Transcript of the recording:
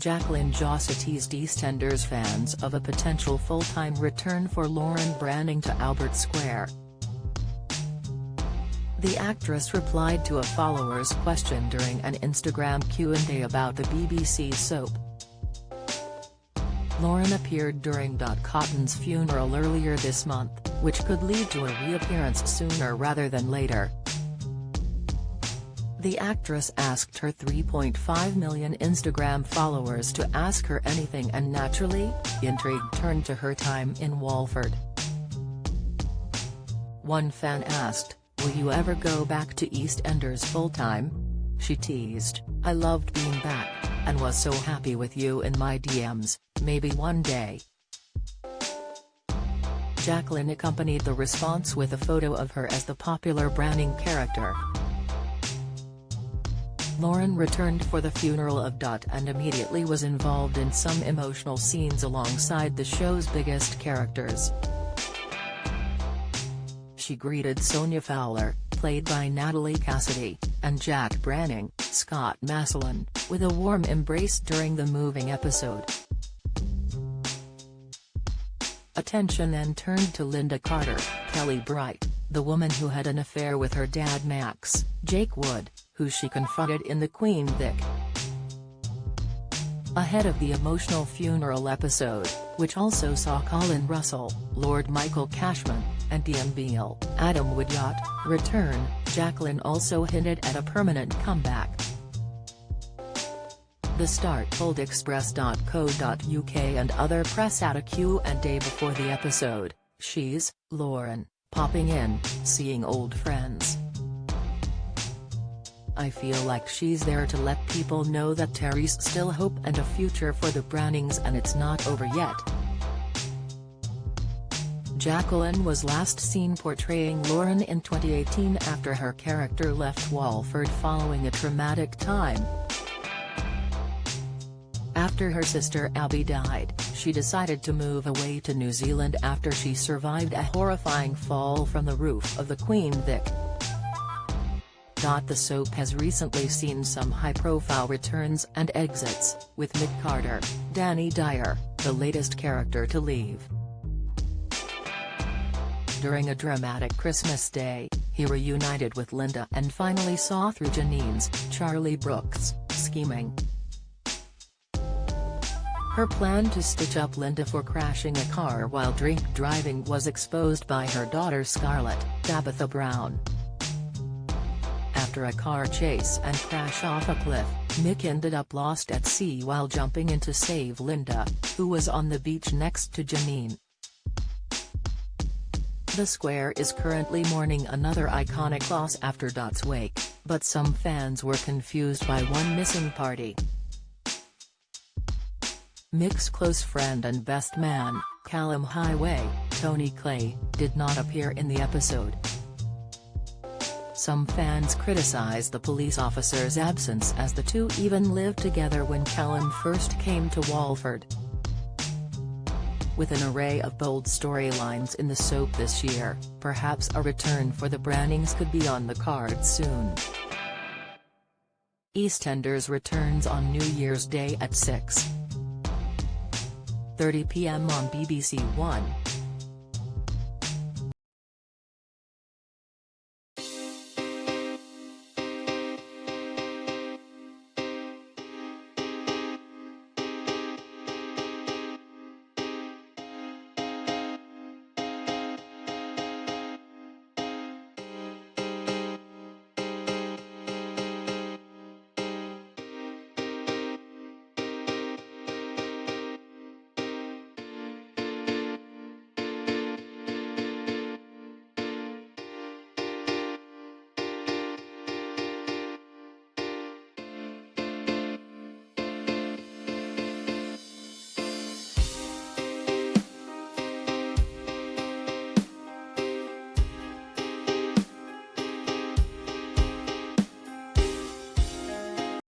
Jacqueline Jossa teased EastEnders fans of a potential full-time return for Lauren Branning to Albert Square. The actress replied to a follower's question during an Instagram Q&A about the BBC soap. Lauren appeared during Cotton's funeral earlier this month, which could lead to a reappearance sooner rather than later. The actress asked her 3.5 million Instagram followers to ask her anything, and naturally, intrigue turned to her time in Walford. One fan asked, "Will you ever go back to EastEnders full-time?" She teased, "I loved being back, and was so happy with you in my DMs, maybe one day." Jacqueline accompanied the response with a photo of her as the popular Branning character. Lauren returned for the funeral of and immediately was involved in some emotional scenes alongside the show's biggest characters. She greeted Sonia Fowler, played by Natalie Cassidy, and Jack Branning, Scott Massillon, with a warm embrace during the moving episode. Attention then turned to Linda Carter, Kelly Bright, the woman who had an affair with her dad Max, Jake Wood, who she confronted in the Queen Vic. Ahead of the emotional funeral episode, which also saw Colin Russell, Lord Michael Cashman, and Ian Beale, Adam Woodyard, return, Jacqueline also hinted at a permanent comeback. The star told Express.co.uk and other press at a Q&A before the episode, "She's, Lauren, popping in, seeing old friends. I feel like she's there to let people know that Terry's still hope and a future for the Brannings, and it's not over yet." Jacqueline was last seen portraying Lauren in 2018 after her character left Walford following a traumatic time. After her sister Abby died, she decided to move away to New Zealand after she survived a horrifying fall from the roof of the Queen Vic. The soap has recently seen some high-profile returns and exits, with Nick Carter, Danny Dyer, the latest character to leave. During a dramatic Christmas Day, he reunited with Linda and finally saw through Janine's, Charlie Brooks, scheming. Her plan to stitch up Linda for crashing a car while drink driving was exposed by her daughter Scarlett, Tabitha Brown. After a car chase and crash off a cliff, Mick ended up lost at sea while jumping in to save Linda, who was on the beach next to Janine. The Square is currently mourning another iconic loss after Dot's wake, but some fans were confused by one missing party. Mick's close friend and best man, Callum Highway, Tony Clay, did not appear in the episode. Some fans criticized the police officer's absence, as the two even lived together when Callum first came to Walford. With an array of bold storylines in the soap this year, perhaps a return for the Brannings could be on the cards soon. EastEnders returns on New Year's Day at 6:30 p.m. on BBC One.